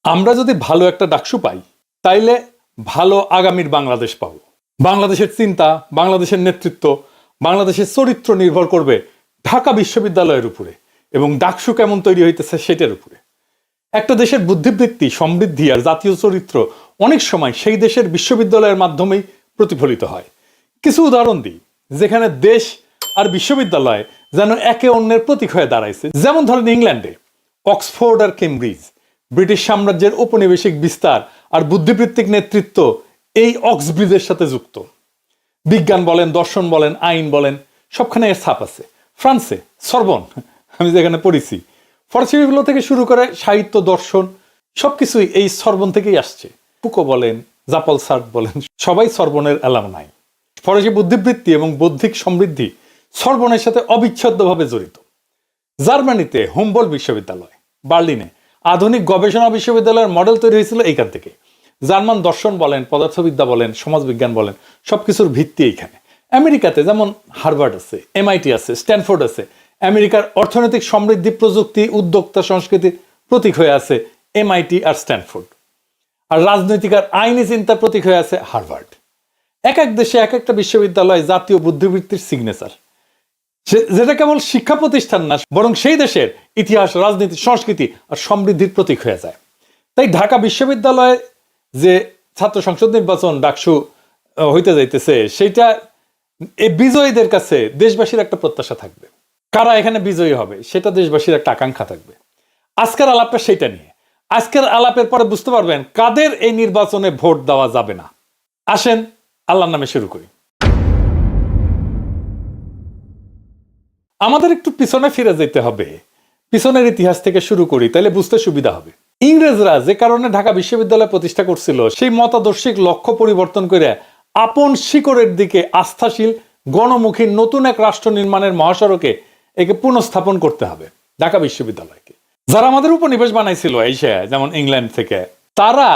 আমরা যদি ভালো একটা ডাকসু পাই তাইলে ভালো আগামীর বাংলাদেশ পাবো। বাংলাদেশের চিন্তা, বাংলাদেশের নেতৃত্ব, বাংলাদেশের চরিত্র নির্ভর করবে ঢাকা বিশ্ববিদ্যালয়ের উপরে এবং ডাকসু কেমন তৈরি হইতেছে সেটার উপরে। একটা দেশের বুদ্ধিবৃত্তি, সমৃদ্ধি আর জাতীয় চরিত্র অনেক সময় সেই দেশের বিশ্ববিদ্যালয়ের মাধ্যমেই প্রতিফলিত হয়। কিছু উদাহরণ দিই, যেখানে দেশ আর বিশ্ববিদ্যালয় যেন একে অন্যের প্রতীক হয়ে দাঁড়াইছে। যেমন ধরেন ইংল্যান্ডে অক্সফোর্ড আর কেমব্রিজ, ব্রিটিশ সাম্রাজ্যের ঔপনিবেশিক বিস্তার আর বুদ্ধিবৃত্তিক নেতৃত্ব এই অক্সব্রিজের সাথে যুক্ত। বিজ্ঞান বলেন, দর্শন বলেন, আইন বলেন, সবখানে এর ছাপ আছে। ফ্রান্সে সরবন, আমি যেখানে পড়েছি, ফরাসি বিপ্লব থেকে শুরু করে সাহিত্য, দর্শন সবকিছুই এই সরবন থেকেই আসছে। ফুকো বলেন, জাপল সার্ট বলেন, সবাই সরবনের অ্যালামনাই। ফরাসি বুদ্ধিবৃত্তি এবং বৌদ্ধিক সমৃদ্ধি সরবনের সাথে অবিচ্ছেদ্যভাবে জড়িত। জার্মানিতে হুমবোল্ট বিশ্ববিদ্যালয়, বার্লিনে আধুনিক গবেষণা বিশ্ববিদ্যালয়ের মডেল তৈরি হয়েছিল এইখান থেকে। জার্মান দর্শন বলেন, পদার্থবিদ্যা বলেন, সমাজবিজ্ঞান বলেন, সবকিছুর ভিত্তি এইখানে। আমেরিকাতে যেমন হার্ভার্ড আছে, MIT আছে, স্ট্যানফোর্ড আছে। আমেরিকার অর্থনৈতিক সমৃদ্ধি, প্রযুক্তি, উদ্যোক্তা সংস্কৃতির প্রতীক হয়ে আছে MIT আর স্ট্যানফোর্ড। আর রাজনৈতিক আর আইনি চিন্তার প্রতীক হয়ে আছে হার্ভার্ড। এক এক দেশে এক একটা বিশ্ববিদ্যালয় জাতীয় বুদ্ধিবৃত্তির সিগনেচার, যেটা কেবল শিক্ষা প্রতিষ্ঠান না, বরং সেই দেশের ইতিহাস, রাজনীতি, সংস্কৃতি আর সমৃদ্ধির প্রতীক হয়ে যায়। তাই ঢাকা বিশ্ববিদ্যালয়ে যে ছাত্র সংসদ নির্বাচন ডাকসু হইতে যাইতেছে, সেইটা এই বিজয়ীদের কাছে দেশবাসীর একটা প্রত্যাশা থাকবে। কারা এখানে বিজয়ী হবে সেটা দেশবাসীর একটা আকাঙ্ক্ষা থাকবে। আজকের আলাপটা সেইটা নিয়ে। আজকের আলাপের পরে বুঝতে পারবেন কাদের এই নির্বাচনে ভোট দেওয়া যাবে না। আসেন আল্লাহর নামে শুরু করি। আমাদের একটু পিছনে ফিরে যেতে হবে, পিছনের ইতিহাস থেকে শুরু করি, তাহলে বুঝতে সুবিধা হবে। ইংরেজরা যে কারণে ঢাকা বিশ্ববিদ্যালয় প্রতিষ্ঠা করছিল, সেই মতাদর্শিক লক্ষ্য পরিবর্তন করে আপন শিকড়ের দিকে আস্থাশীল, গণমুখী নতুন এক রাষ্ট্র নির্মাণের মহাসড়কে একে পুনঃস্থাপন করতে হবে ঢাকা বিশ্ববিদ্যালয়কে। যারা আমাদের উপনিবেশ বানাইছিল এশিয়া, যেমন ইংল্যান্ড থেকে, তারা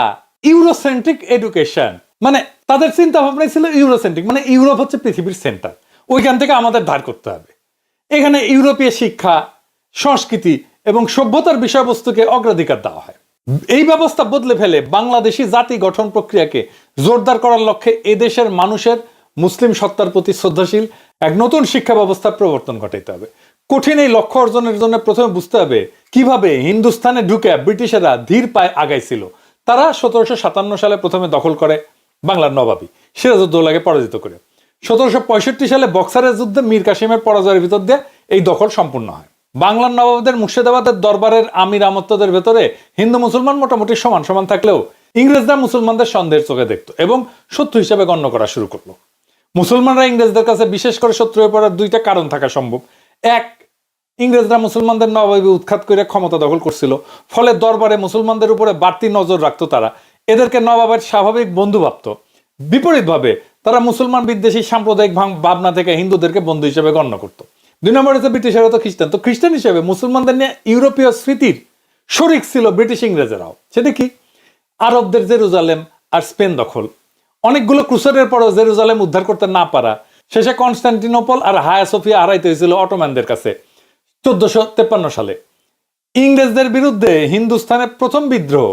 ইউরোসেন্ট্রিক এডুকেশন, মানে তাদের চিন্তা ভাবনাই ছিল ইউরোসেন্ট্রিক, মানে ইউরোপ হচ্ছে পৃথিবীর সেন্টার, ওইখান থেকে আমাদের ধার করতে হবে। এখানে ইউরোপীয় শিক্ষা, সংস্কৃতি এবং সভ্যতার বিষয়বস্তুকে অগ্রাধিকার দেওয়া হয়। এই ব্যবস্থা বদলে ফেলে বাংলাদেশি জাতি গঠন প্রক্রিয়াকে জোরদার করার লক্ষ্যে এদেশের মানুষের মুসলিম সত্তার প্রতি শ্রদ্ধাশীল এক নতুন শিক্ষা ব্যবস্থার প্রবর্তন ঘটাইতে হবে। কঠিন এই লক্ষ্য অর্জনের জন্য প্রথমে বুঝতে হবে কিভাবে হিন্দুস্তানে ঢুকে ব্রিটিশেরা ধীর পায়ে আগাইছিল। তারা 1757 সালে প্রথমে দখল করে বাংলার নবাবী সিরাজউদ্দৌলাকে পরাজিত করে। 1765 সালে বক্সারের যুদ্ধে মীর কাসিমের পরাজয়ের ভিতর দিয়ে এই দখল সম্পূর্ণ হয়। বাংলার নবাবদের, মুর্শিদাবাদের দরবারের আমির আমত্তদের ভেতরে হিন্দু মুসলমান মোটামুটি সমান সমান থাকলেও ইংরেজরা মুসলমানদের সন্দেহের চোখে দেখত এবং শত্রু হিসেবে গণ্য করা শুরু করলো। মুসলমানরা ইংরেজদের কাছে বিশেষ করে শত্রু হয়ে পড়ার দুইটা কারণ থাকা সম্ভব। এক, ইংরেজরা মুসলমানদের নবাবী উৎখাত করে ক্ষমতা দখল করছিল, ফলে দরবারে মুসলমানদের উপরে বাড়তি নজর রাখতো। তারা এদেরকে নবাবের স্বাভাবিক বন্ধু ভাবত। বিপরীতভাবে তারা মুসলমান বিদ্বেষী সাম্প্রদায়িক ভাবনা থেকে হিন্দুদেরকে বন্ধু হিসেবে গণ্য করত। 2 নম্বরে হচ্ছে ব্রিটিশেরা তো খ্রিস্টান, তো খ্রিস্টান হিসেবে মুসলমানদের নিয়ে ইউরোপীয় স্মৃতির শরিক ছিল ব্রিটিশ ইংরেজেরাও। সেটা কি? আরবদের জেরুজালেম আর স্পেন দখল, অনেকগুলো ক্রুসেডের পরেও জেরুজালেম উদ্ধার করতে না পারা, শেষে কনস্টান্টিনোপল আর হায়া সোফিয়া হারাইতে হয়েছিল অটোম্যানদের কাছে 1453 সালে। ইংরেজদের বিরুদ্ধে হিন্দুস্তানের প্রথম বিদ্রোহ,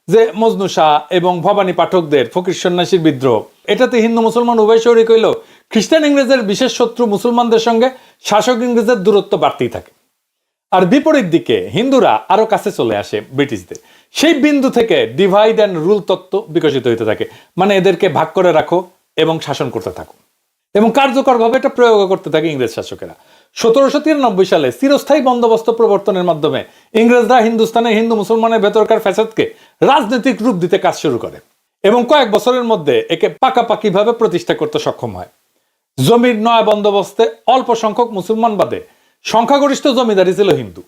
যে মজনু শাহ এবং ভবানী পাঠকদের ফকির সন্ন্যাসীর বিদ্রোহ, এটাতে হিন্দু মুসলমান উভয় শরিক হইল। খ্রিস্টান ইংরেজের বিশেষ শত্রু মুসলমানদের সঙ্গে শাসক ইংরেজের দূরত্ব বাড়তেই থাকে। আর বিপরীত দিকে হিন্দুরা আরো কাছে চলে আসে ব্রিটিশদের। সেই বিন্দু থেকে ডিভাইড অ্যান্ড রুল তত্ত্ব বিকশিত হইতে থাকে, মানে এদেরকে ভাগ করে রাখো এবং শাসন করতে থাকো, এবং কার্যকরভাবে এটা প্রয়োগ করতে থাকে ইংরেজ শাসকেরা। 1793 সালে চিরস্থায়ী বন্দোবস্ত প্রবর্তনের মাধ্যমে ইংরেজরা হিন্দুস্তানে হিন্দু মুসলমানের ভেতরকার ফ্যাসাদকে রাজনৈতিক রূপ দিতে কাজ শুরু করে এবং কয়েক বছরের মধ্যে একে পাকাপাকিভাবে প্রতিষ্ঠা করতে সক্ষম হয়। জমির নয়া বন্দোবস্তে অল্প সংখ্যক মুসলমান বাদে সংখ্যাগরিষ্ঠ জমিদারি ছিল হিন্দু।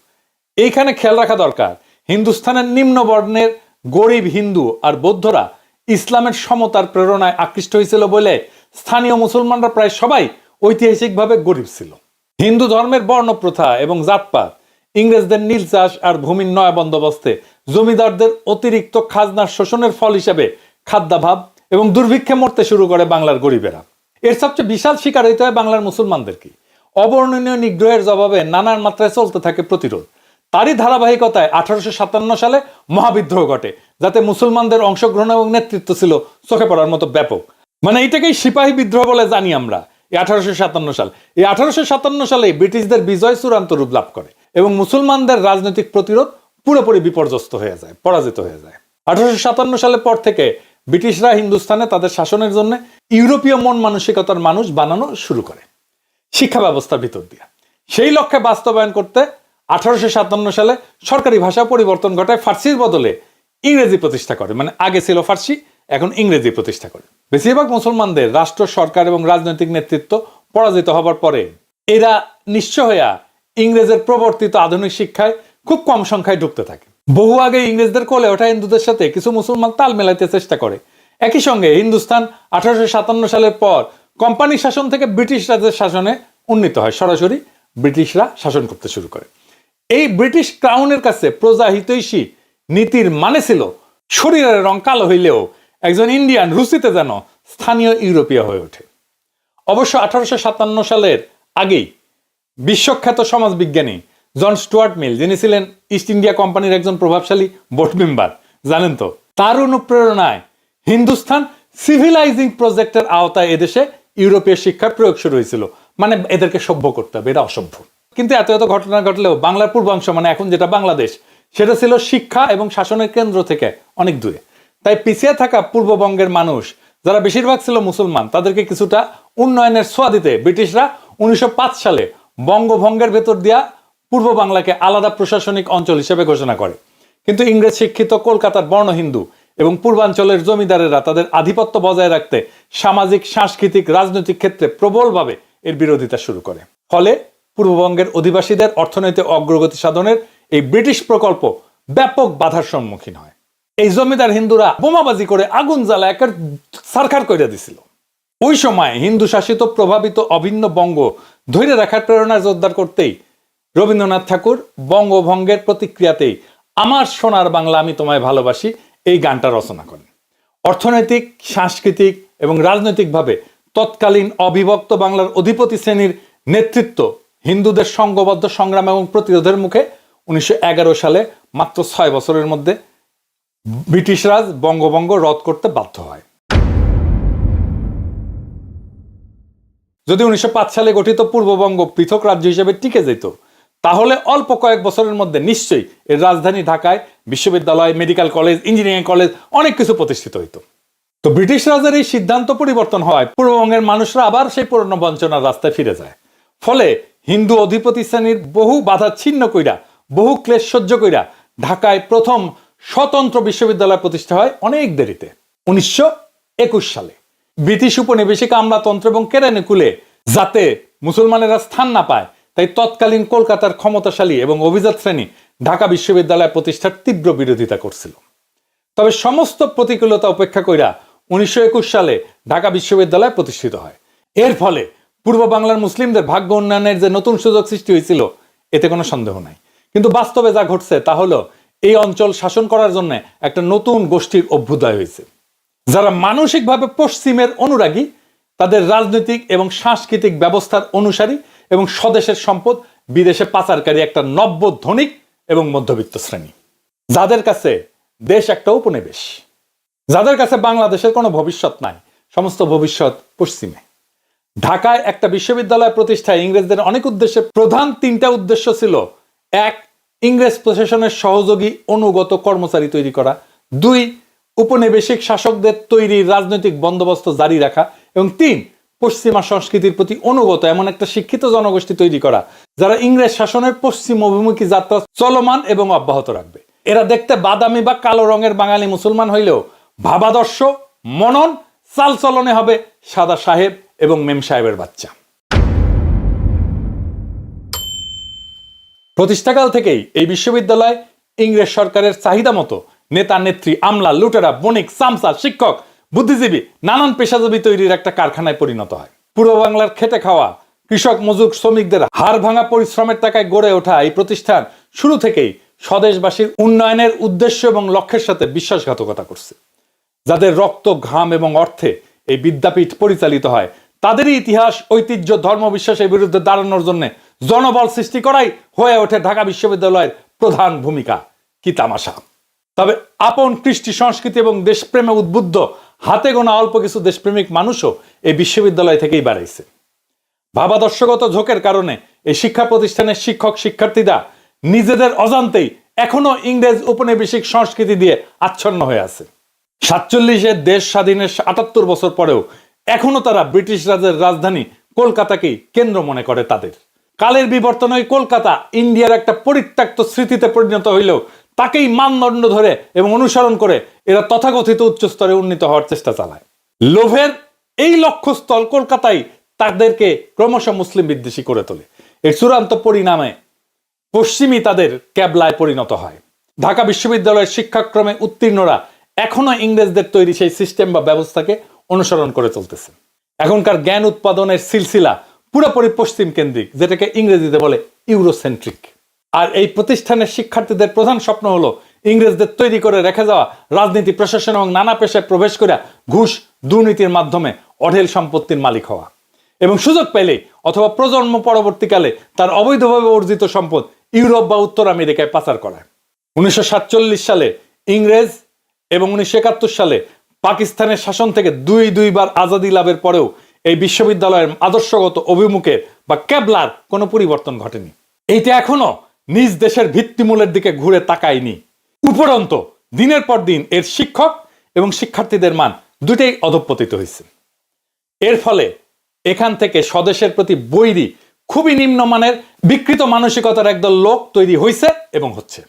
এইখানে খেয়াল রাখা দরকার, হিন্দুস্তানের নিম্ন বর্ণের গরিব হিন্দু আর বৌদ্ধরা ইসলামের সমতার প্রেরণায় আকৃষ্ট হয়েছিল বলে স্থানীয় মুসলমানরা প্রায় সবাই ঐতিহাসিকভাবে গরিব ছিল। হিন্দু ধর্মের বর্ণ প্রথা এবং জাতপাত, ইংরেজদের নীল চাষ আর ভূমির নয়া বন্দোবস্তে জমিদারদের অতিরিক্ত খাজনার শোষণের ফল হিসেবে খাদ্যাভাব এবং দুর্ভিক্ষে মরতে শুরু করে বাংলার গরিবেরা। এর সবচেয়ে বিশাল শিকার হইতে হয় বাংলার মুসলমানদেরকে। অবর্ণনীয় নিগ্রহের জবাবে নানান মাত্রায় চলতে থাকে প্রতিরোধ। তারই ধারাবাহিকতায় 1857 সালে মহাবিদ্রোহ ঘটে, যাতে মুসলমানদের অংশগ্রহণ এবং নেতৃত্ব ছিল চোখে পড়ার মতো ব্যাপক। মানে এটাকেই সিপাহী বিদ্রোহ বলে জানি আমরা। এই 1857 সাল, এই 1857 সালে ব্রিটিশদের বিজয় চূড়ান্ত রূপ লাভ করে এবং মুসলমানদের রাজনৈতিক প্রতিরোধ পুরোপুরি বিপর্যস্ত হয়ে যায়, পরাজিত হয়ে যায়। 1857 সালের পর থেকে ব্রিটিশরা হিন্দুস্তানে তাদের শাসনের জন্য ইউরোপীয় মন মানসিকতার মানুষ বানানো শুরু করে শিক্ষা ব্যবস্থার ভিতর দিয়ে। সেই লক্ষ্যে বাস্তবায়ন করতে 1857 সালে সরকারি ভাষা পরিবর্তন ঘটায়, ফার্সির বদলে ইংরেজি প্রতিষ্ঠা করে। মানে আগে ছিল ফার্সি, এখন ইংরেজি প্রতিষ্ঠা করে। বেশিরভাগ মুসলমানদের রাষ্ট্র, সরকার এবং রাজনৈতিক নেতৃত্ব পরাজিত হবার পরে এরা নিঃস্ব হইয়া ইংরেজের প্রবর্তিত আধুনিক শিক্ষায় খুব কম সংখ্যায় ঢুকতে থাকে। বহু আগে ইংরেজদের কোলে ওঠা হিন্দুদের সাথে কিছু মুসলমান তাল মেলাইতে চেষ্টা করে। একই সঙ্গে হিন্দুস্তান 1857 সালের পর কোম্পানি শাসন থেকে ব্রিটিশ রাজের শাসনে উন্নীত হয়, সরাসরি ব্রিটিশরা শাসন করতে শুরু করে। এই ব্রিটিশ ক্রাউনের কাছে প্রজা হিতৈষী নীতির মানে ছিল শরীরের রং কালো হইলেও একজন ইন্ডিয়ান রুচিতে যেন স্থানীয় ইউরোপীয় হয়ে ওঠে। অবশ্য 1857 সালের আগেই বিশ্বখ্যাত সমাজবিজ্ঞানী জন স্টুয়ার্ট মিল, যিনি ছিলেন ইস্ট ইন্ডিয়া কোম্পানির একজন প্রভাবশালী বোর্ড মেম্বার, জানেন তো, তার অনুপ্রেরণায় হিন্দুস্তান সিভিলাইজিং প্রজেক্টের আওতায় এদেশে ইউরোপীয় শিক্ষার প্রয়োগ শুরু হয়েছিল। মানে এদেরকে সভ্য করতে হবে, এরা অসভ্য। কিন্তু এত এত ঘটনা ঘটলেও বাংলার পূর্বাংশ, মানে এখন যেটা বাংলাদেশ, সেটা ছিল শিক্ষা এবং শাসনের কেন্দ্র থেকে অনেক দূরে। তাই পিছিয়ে থাকা পূর্ববঙ্গের মানুষ, যারা বেশিরভাগ ছিল মুসলমান, তাদেরকে কিছুটা উন্নয়নের ছোঁয়া দিতে ব্রিটিশরা 1905 সালে বঙ্গভঙ্গের ভেতর দিয়া পূর্ব বাংলাকে আলাদা প্রশাসনিক অঞ্চল হিসেবে ঘোষণা করে। কিন্তু ইংরেজ শিক্ষিত কলকাতার বর্ণ হিন্দু এবং পূর্বাঞ্চলের জমিদারেরা তাদের আধিপত্য বজায় রাখতে সামাজিক, সাংস্কৃতিক, রাজনৈতিক ক্ষেত্রে প্রবলভাবে এর বিরোধিতা শুরু করে। ফলে পূর্ববঙ্গের অধিবাসীদের অর্থনৈতিক অগ্রগতি সাধনের এই ব্রিটিশ প্রকল্প ব্যাপক বাধার সম্মুখীন হয়। এই জমিদার হিন্দুরা বোমাবাজি করে আগুন জ্বালা একের সারখার করে দিছিল। ওই সময় হিন্দু শাসিত প্রভাবিত অভিন্ন বঙ্গ ধরে রাখার প্রেরণা জোরদার করতেই রবীন্দ্রনাথ ঠাকুর বঙ্গভঙ্গের প্রতিক্রিয়াতেই আমার সোনার বাংলা আমি তোমায় ভালোবাসি এই গানটা রচনা করেন। অর্থনৈতিক, সাংস্কৃতিক এবং রাজনৈতিকভাবে তৎকালীন অবিভক্ত বাংলার অধিপতি শ্রেণীর নেতৃত্ব হিন্দুদের সংঘবদ্ধ সংগ্রাম এবং প্রতিরোধের মুখে 1911 সালে মাত্র 6 বছরের মধ্যে ব্রিটিশ রাজ বঙ্গভঙ্গ রদ করতে বাধ্য হয়। যদি 1905 সালে গঠিত পূর্ববঙ্গ পৃথক রাজ্য হিসেবে টিকে যেত, তাহলে অল্প কয়েক বছরের মধ্যে নিশ্চয়ই এর রাজধানী ঢাকায় বিশ্ববিদ্যালয়, মেডিকেল কলেজ, ইঞ্জিনিয়ারিং কলেজ অনেক কিছু প্রতিষ্ঠিত হইত। তো ব্রিটিশ রাজের এই সিদ্ধান্ত পরিবর্তন হয়, পূর্ববঙ্গের মানুষরা আবার সেই পুরনো বঞ্চনার রাস্তায় ফিরে যায়। ফলে হিন্দু অধিপতি শ্রেণীর বহু বাধা ছিন্ন কইরা, বহু ক্লেশ সহ্য কইরা ঢাকায় প্রথম স্বতন্ত্র বিশ্ববিদ্যালয় প্রতিষ্ঠা হয় অনেক দেরিতে, 1921 সালে। ব্রিটিশ উপনিবেশিক আমলাতন্ত্র এবং কেরানিকুলে যাতে মুসলমানেরা স্থান না পায়, তাই তৎকালীন কলকাতার ক্ষমতাশালী এবং অভিজাত শ্রেণী ঢাকা বিশ্ববিদ্যালয় প্রতিষ্ঠার তীব্র বিরোধিতা করছিল। তবে সমস্ত প্রতিকূলতা উপেক্ষা কইরা 1921 সালে ঢাকা বিশ্ববিদ্যালয় প্রতিষ্ঠিত হয়। এর ফলে পূর্ব বাংলার মুসলিমদের ভাগ্য উন্নয়নের যে নতুন সুযোগ সৃষ্টি হয়েছিল, এতে কোনো সন্দেহ নাই। কিন্তু বাস্তবে যা ঘটছে তা হলো এই অঞ্চল শাসন করার জন্য একটা নতুন গোষ্ঠীর অভ্যুদয় হয়েছে, যারা মানসিকভাবে পশ্চিমের অনুরাগী, তাদের রাজনৈতিক এবং সাংস্কৃতিক ব্যবস্থার অনুসারী এবং স্বদেশের সম্পদ বিদেশে পাচারকারী একটা নব্য ধনিক এবং মধ্যবিত্ত শ্রেণী, যাদের কাছে দেশ একটা উপনিবেশ, যাদের কাছে বাংলাদেশের কোনো ভবিষ্যৎ নাই, সমস্ত ভবিষ্যৎ পশ্চিমে। ঢাকায় একটা বিশ্ববিদ্যালয় প্রতিষ্ঠায় ইংরেজদের অনেক উদ্দেশ্যে প্রধান 3টা উদ্দেশ্য ছিল: 1, ইংরেজ প্রশাসনের সহযোগী অনুগত কর্মচারী তৈরি করা; 2, উপনিবেশিক শাসকদের তৈরি রাজনৈতিক বন্দোবস্ত জারি রাখা; এবং 3, পশ্চিমা সংস্কৃতির প্রতি অনুগত এমন একটা শিক্ষিত জনগোষ্ঠী তৈরি করা, যারা ইংরেজ শাসনের পশ্চিম অভিমুখী যাত্রা চলমান এবং অব্যাহত রাখবে। এরা দেখতে বাদামি বা কালো রঙের বাঙালি মুসলমান হইলেও ভাবাদর্শ, মনন, চালচলনে হবে সাদা সাহেব এবং মেম সাহেবের বাচ্চা। প্রতিষ্ঠাকাল থেকেই এই বিশ্ববিদ্যালয় ইংরেজ সরকারের চাহিদা মতো নেতা, নেত্রী, আমলা, লুটেরা, বণিক, চামচা, শিক্ষক, বুদ্ধিজীবী, নানান পেশাজীবী তৈরির একটা কারখানায় পরিণত হয়। পূর্ব বাংলার খেটে খাওয়া কৃষক, মজুর, শ্রমিকদের হাড় ভাঙা পরিশ্রমের টাকায় গড়ে ওঠা এই প্রতিষ্ঠান শুরু থেকেই স্বদেশবাসীর উন্নয়নের উদ্দেশ্য এবং লক্ষ্যের সাথে বিশ্বাসঘাতকতা করছে। যাদের রক্ত, ঘাম এবং অর্থে এই বিদ্যাপীঠ পরিচালিত হয়, তাদেরই ইতিহাস, ঐতিহ্য, ধর্ম, বিশ্বাসের বিরুদ্ধে দাঁড়ানোর জন্য জনবল সৃষ্টি করাই হয়ে ওঠে ঢাকা বিশ্ববিদ্যালয়ের প্রধান ভূমিকা। কি তামাশা! তবে আপন কৃষ্টি সংস্কৃতি এবং দেশপ্রেমে উদ্বুদ্ধ হাতে গোনা অল্প কিছু দেশপ্রেমিক মানুষও এই বিশ্ববিদ্যালয় থেকেই বাড়াইছে। ভাবাদর্শগত ঝোঁকের কারণে এই শিক্ষা প্রতিষ্ঠানের শিক্ষক শিক্ষার্থীরা নিজেদের অজান্তেই এখনো ইংরেজ উপনিবেশিক সংস্কৃতি দিয়ে আচ্ছন্ন হয়ে আছে। 47-এর দেশ স্বাধীনের 78 বছর পরেও এখনো তারা ব্রিটিশ রাজের রাজধানী কলকাতাকেই কেন্দ্র মনে করে তাদের। কালের বিবর্তনে ওই কলকাতা ইন্ডিয়ার একটা পরিত্যক্ত স্মৃতিতে পরিণত হইলেও তাকেই মানদণ্ড ধরে এবং অনুসরণ করে এরা তথাকথিত উচ্চস্তরে উন্নীত হওয়ার চেষ্টা চালায়। লোভের এই লক্ষ্যস্থল কলকাতায় তাদেরকে ক্রমশ মুসলিম বিদ্বেষী করে তোলে। এর চূড়ান্ত পরিণামে পশ্চিমী তাদের ক্যাবলায় পরিণত হয়। ঢাকা বিশ্ববিদ্যালয়ের শিক্ষাক্রমে উত্তীর্ণরা এখনো ইংরেজদের তৈরি সেই সিস্টেম বা ব্যবস্থাকে অনুসরণ করে চলতেছে। এখনকার জ্ঞান উৎপাদনের সিলসিলা পুরোপুরি পশ্চিম কেন্দ্রিক, যেটাকে ইংরেজিতে বলে ইউরোসেন্ট্রিক। আর এই প্রতিষ্ঠানের শিক্ষার্থীদের প্রধান স্বপ্ন হলো ইংরেজদের তৈরি করে রেখে যাওয়া রাজনীতি, প্রশাসন এবং নানা পেশায় প্রবেশ করে ঘুষ দুর্নীতির মাধ্যমে অঢেল সম্পত্তির মালিক হওয়া এবং সুযোগ পেলেই অথবা প্রজন্ম পরবর্তীকালে তার অবৈধভাবে অর্জিত সম্পদ ইউরোপ বা উত্তর আমেরিকায় পাচার করা। 1947 সালে ইংরেজ এবং 1971 সালে পাকিস্তানের শাসন থেকে দুইবার আজাদি লাভের পরেও এই বিশ্ববিদ্যালয়ের আদর্শগত অভিমুখের বা ক্যাবলার কোনো পরিবর্তন ঘটেনি। এইটা এখনো নিজ দেশের ভিত্তিমূলের দিকে ঘুরে তাকায়নি। উপরন্ত দিনের পর দিন এর শিক্ষক এবং শিক্ষার্থীদের মান দুটেই অধঃপতিত হয়েছে। এর ফলে এখান থেকে স্বদেশের প্রতি বৈরী, খুবই নিম্নমানের বিকৃত মানসিকতার একদল লোক তৈরি হয়েছে এবং হচ্ছে।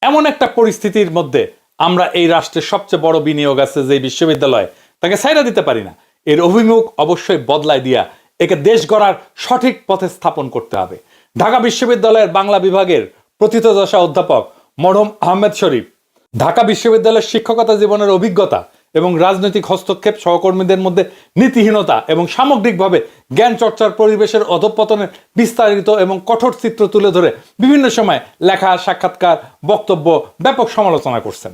এমন একটা পরিস্থিতির মধ্যে আমরা এই রাষ্ট্রের সবচেয়ে বড় বিনিয়োগ আছে যে বিশ্ববিদ্যালয়, তাকে ছাইড়া দিতে পারি না। এর অভিমুখ অবশ্যই বদলায় দিয়া একে দেশ গড়ার সঠিক পথে স্থাপন করতে হবে। ঢাকা বিশ্ববিদ্যালয়ের বাংলা বিভাগের প্রথিতযশা অধ্যাপক মরহুম আহমেদ শরীফ ঢাকা বিশ্ববিদ্যালয়ের শিক্ষকতা জীবনের অভিজ্ঞতা এবং রাজনৈতিক হস্তক্ষেপ, সহকর্মীদের মধ্যে নীতিহীনতা এবং সামগ্রিকভাবে জ্ঞান চর্চার পরিবেশের অধঃপতনের বিস্তারিত এবং কঠোর চিত্র তুলে ধরে বিভিন্ন সময় লেখা, সাক্ষাৎকার, বক্তব্য ব্যাপক সমালোচনা করছেন।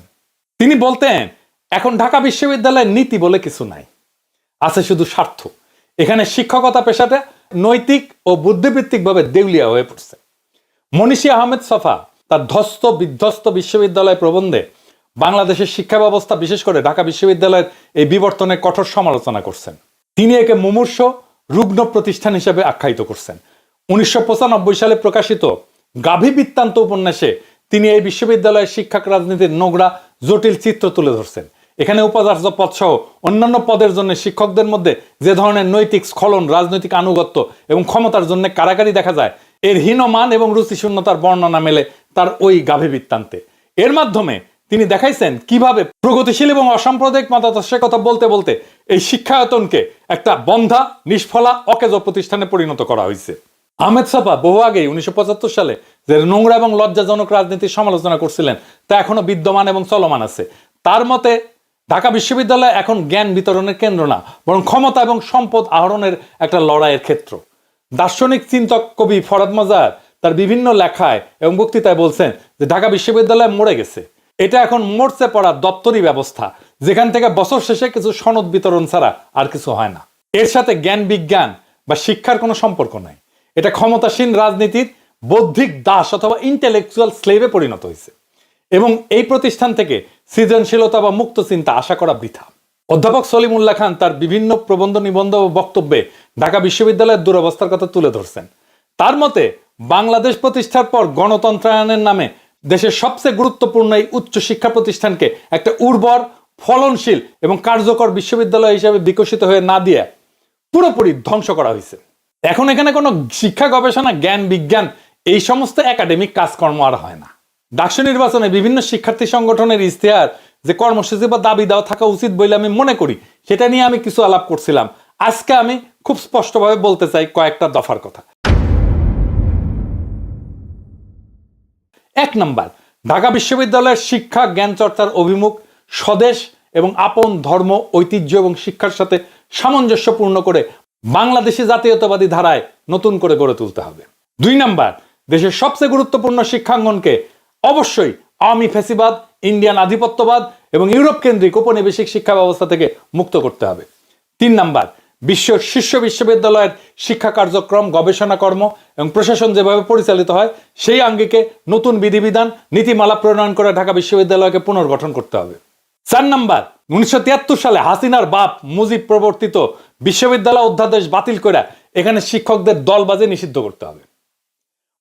তিনি বলতেন, এখন ঢাকা বিশ্ববিদ্যালয়ের নীতি বলে কিছু নাই, আছে শুধু স্বার্থ। এখানে শিক্ষকতা পেশাটা নৈতিক ও বুদ্ধিবৃত্তিকভাবে দেউলিয়া হয়ে পড়ছে। মনীষী আহমেদ ছফা তার ধ্বস্ত বিধ্বস্ত বিশ্ববিদ্যালয় প্রবন্ধে বাংলাদেশের শিক্ষা ব্যবস্থা, বিশেষ করে ঢাকা বিশ্ববিদ্যালয়ের এই বিবর্তনের কঠোর সমালোচনা করছেন। তিনি একে মুমূর্ষ রুগ্ন প্রতিষ্ঠান হিসেবে আখ্যায়িত করছেন। 1995 সালে প্রকাশিত গাভী বৃত্তান্ত উপন্যাসে তিনি এই বিশ্ববিদ্যালয়ের শিক্ষক রাজনীতির নোংরা জটিল চিত্র তুলে ধরছেন। এখানে উপাচার্য পদ সহ অন্যান্য পদের জন্য শিক্ষকদের মধ্যে যে ধরনের নৈতিক স্খলন, রাজনৈতিক আনুগত্য এবং ক্ষমতার জন্য কারাগারি দেখা যায়, এর হীনমান এবং রুচিশূন্যতার বর্ণনা মেলে তার ওই গাভী বৃত্তান্তে। এর মাধ্যমে তিনি দেখাইছেন কিভাবে প্রগতিশীল এবং অসাম্প্রদায়িক মতাদর্শের কথা বলতে বলতে এই শিক্ষায়তনকে একটা বন্ধা, নিষ্ফলা, অকেজ প্রতিষ্ঠানে পরিণত করা হয়েছে। আহমেদ ছফা বহু আগেই 1975 সালে যে নোংরা এবং লজ্জাজনক রাজনীতির সমালোচনা করছিলেন তা এখনো বিদ্যমান এবং চলমান আছে। তার মতে ঢাকা বিশ্ববিদ্যালয় এখন জ্ঞান বিতরণের কেন্দ্র না, বরং ক্ষমতা এবং সম্পদ আহরণের একটা লড়াইয়ের ক্ষেত্র। দার্শনিক চিন্তক কবি ফরাদ মাজার তার বিভিন্ন লেখায় এবং বক্তৃতায় বলছেন যে ঢাকা বিশ্ববিদ্যালয় মরে গেছে। এটা এখন মরচে পড়া দপ্তরি ব্যবস্থা, যেখান থেকে বছর শেষে কিছু সনদ বিতরণ ছাড়া আর কিছু হয় না। এর সাথে জ্ঞান বিজ্ঞান বা শিক্ষার কোনো সম্পর্ক নাই। এটা ক্ষমতাসীন রাজনীতির বৌদ্ধিক দাস অথবা ইন্টেলেকচুয়াল স্লেভে পরিণত হয়েছে এবং এই প্রতিষ্ঠান থেকে সৃজনশীলতা বা মুক্ত চিন্তা আশা করা বৃথা। অধ্যাপক সলিমুল্লাহ খান তার বিভিন্ন প্রবন্ধ, নিবন্ধ ও বক্তব্যে ঢাকা বিশ্ববিদ্যালয়ের দুরবস্থার কথা তুলে ধরছেন। তার মতে বাংলাদেশ প্রতিষ্ঠার পর গণতন্ত্রায়নের নামে দেশের সবচেয়ে গুরুত্বপূর্ণ এই উচ্চ শিক্ষা প্রতিষ্ঠানকে একটা উর্বর, ফলনশীল এবং কার্যকর বিশ্ববিদ্যালয় হিসেবে বিকশিত হয়ে না দিয়ে পুরোপুরি ধ্বংস করা হয়েছে। এখন এখানে কোনো শিক্ষা, গবেষণা, জ্ঞান বিজ্ঞান এই সমস্ত একাডেমিক কাজকর্ম আর হয় না। ডাকসু নির্বাচনে বিভিন্ন শিক্ষার্থী সংগঠনের ইশতেহার যে কর্মসূচি বা দাবি দেওয়া থাকা উচিত বলে আমি মনে করি, সেটা নিয়ে আমি কিছু আলাপ করছিলাম। আজকে আমি খুব স্পষ্টভাবে বলতে চাই কয়েকটা দফার কথা। 1 নম্বর, ঢাকা বিশ্ববিদ্যালয়ের শিক্ষা জ্ঞান চর্চার অভিমুখ স্বদেশ এবং আপন ধর্ম, ঐতিহ্য এবং শিক্ষার সাথে সামঞ্জস্যপূর্ণ করে বাংলাদেশি জাতীয়তাবাদী ধারায় নতুন করে গড়ে তুলতে হবে। 2 নম্বর, দেশের সবচেয়ে গুরুত্বপূর্ণ শিক্ষাঙ্গনকে অবশ্যই আওয়ামী ফ্যাসিবাদ, ইন্ডিয়ান আধিপত্যবাদ এবং ইউরোপ কেন্দ্রিক উপনিবেশিক শিক্ষা ব্যবস্থা থেকে মুক্ত করতে হবে। 3 নম্বর, বিশ্বের শীর্ষ বিশ্ববিদ্যালয়ের শিক্ষা কার্যক্রম, গবেষণা কর্ম এবং প্রশাসন যেভাবে পরিচালিত হয় সেই আঙ্গিকে নতুন বিধিবিধান, নীতিমালা প্রণয়ন করে ঢাকা বিশ্ববিদ্যালয়কে পুনর্গঠন করতে হবে। 4 নাম্বার, 1973 সালে হাসিনার বাপ মুজিব প্রবর্তিত বিশ্ববিদ্যালয় অধ্যাদেশ বাতিল করে এখানে শিক্ষকদের দলবাজি নিষিদ্ধ করতে হবে।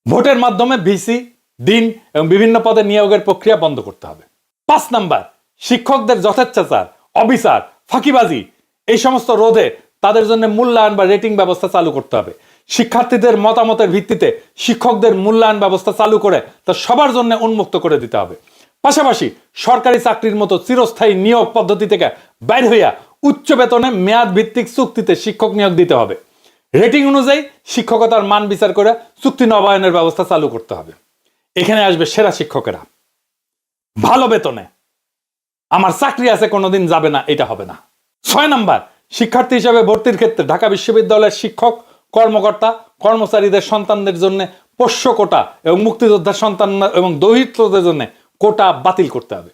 ভোটের মাধ্যমে ভিসি, ডিন এবং বিভিন্ন পদে নিয়োগের প্রক্রিয়া বন্ধ করতে হবে। 5 নাম্বার, শিক্ষকদের যথেচ্ছাচার, অবিচার, ফাঁকিবাজি এই সমস্ত রোধে তাদের জন্য মূল্যায়ন বা রেটিং ব্যবস্থা চালু করতে হবে। শিক্ষার্থীদের মতামতের ভিত্তিতে শিক্ষকদের মূল্যায়ন ব্যবস্থা চালু করে তা সবার জন্য উন্মুক্ত করে দিতে হবে। পাশাপাশি সরকারি চাকরির মতো চিরস্থায়ী নিয়োগ পদ্ধতি থেকে বাইর হইয়া উচ্চ বেতনে মেয়াদ ভিত্তিক চুক্তিতে শিক্ষক নিয়োগ দিতে হবে। রেটিং অনুযায়ী শিক্ষকতার মান বিচার করে চুক্তি নবায়নের ব্যবস্থা চালু করতে হবে। এখানে আসবে সেরা শিক্ষকেরা, ভালো বেতনে, আমার চাকরি আছে কোনোদিন যাবে না, এটা হবে না। 6 নাম্বার, শিক্ষার্থী হিসাবে ভর্তির ক্ষেত্রে ঢাকা বিশ্ববিদ্যালয়ের শিক্ষক, কর্মকর্তা, কর্মচারীদের সন্তানদের জন্য পোষ্য কোটা এবং মুক্তিযোদ্ধার সন্তান এবং দৌহিত্রদের জন্য কোটা বাতিল করতে হবে।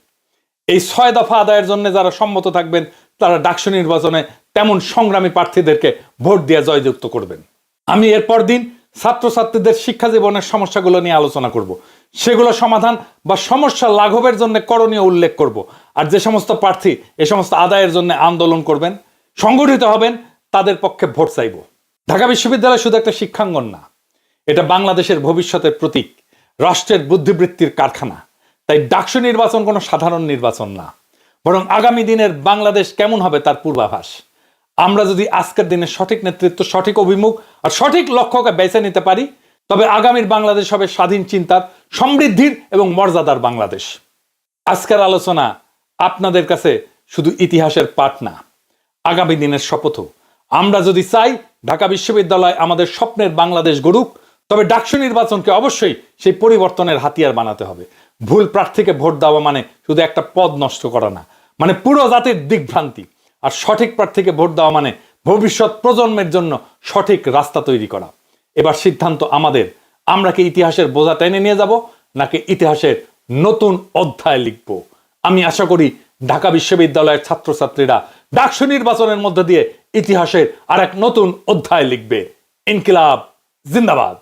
এই 6 দফা আদায়ের জন্য যারা সম্মত থাকবেন তারা ডাকসু নির্বাচনে তেমন সংগ্রামী প্রার্থীদেরকে ভোট দিয়ে জয়যুক্ত করবেন। আমি এরপর দিন ছাত্রছাত্রীদের শিক্ষা জীবনের সমস্যাগুলো নিয়ে আলোচনা করব, সেগুলো সমাধান বা সমস্যা লাঘবের জন্য করণীয় উল্লেখ করব। আর যে সমস্ত প্রার্থী এ সমস্ত আদায়ের জন্য আন্দোলন করবেন, সংগঠিত হবেন, তাদের পক্ষে ভোট চাইব। ঢাকা বিশ্ববিদ্যালয় শুধু একটা শিক্ষাঙ্গন না, এটা বাংলাদেশের ভবিষ্যতের প্রতীক, রাষ্ট্রের বুদ্ধিবৃত্তির কারখানা। তাই ডাকসু নির্বাচন কোনো সাধারণ নির্বাচন না, বরং আগামী দিনের বাংলাদেশ কেমন হবে তার পূর্বাভাস। আমরা যদি আজকের দিনে সঠিক নেতৃত্ব, সঠিক অভিমুখ আর সঠিক লক্ষ্যকে বেছে নিতে পারি, তবে আগামীর বাংলাদেশ হবে স্বাধীন চিন্তার, সমৃদ্ধির এবং মর্যাদার বাংলাদেশ। আজকের আলোচনা আপনাদের কাছে শুধু ইতিহাসের পাঠ না, আগামী দিনের শপথও। আমরা যদি চাই ঢাকা বিশ্ববিদ্যালয় আমাদের স্বপ্নের বাংলাদেশ গড়ুক, তবে ডাকসু নির্বাচনকে অবশ্যই সেই পরিবর্তনের হাতিয়ার বানাতে হবে। ভুল প্রার্থীকে ভোট দেওয়া মানে শুধু একটা পদ নষ্ট করা না, মানে পুরো জাতির দিকভ্রান্তি। আর সঠিক প্রার্থীকে ভোট দেওয়া মানে ভবিষ্যৎ প্রজন্মের জন্য সঠিক রাস্তা তৈরি করা। এবার সিদ্ধান্ত আমাদের, আমরা কি ইতিহাসের বোঝা টেনে নিয়ে যাব নাকি ইতিহাসের নতুন অধ্যায় লিখব। আমি আশা করি ঢাকা বিশ্ববিদ্যালয়ের ছাত্রছাত্রীরা ডাকসু নির্বাচনের মধ্য দিয়ে ইতিহাসের আর এক নতুন অধ্যায় লিখবে। ইনকিলাব জিন্দাবাদ।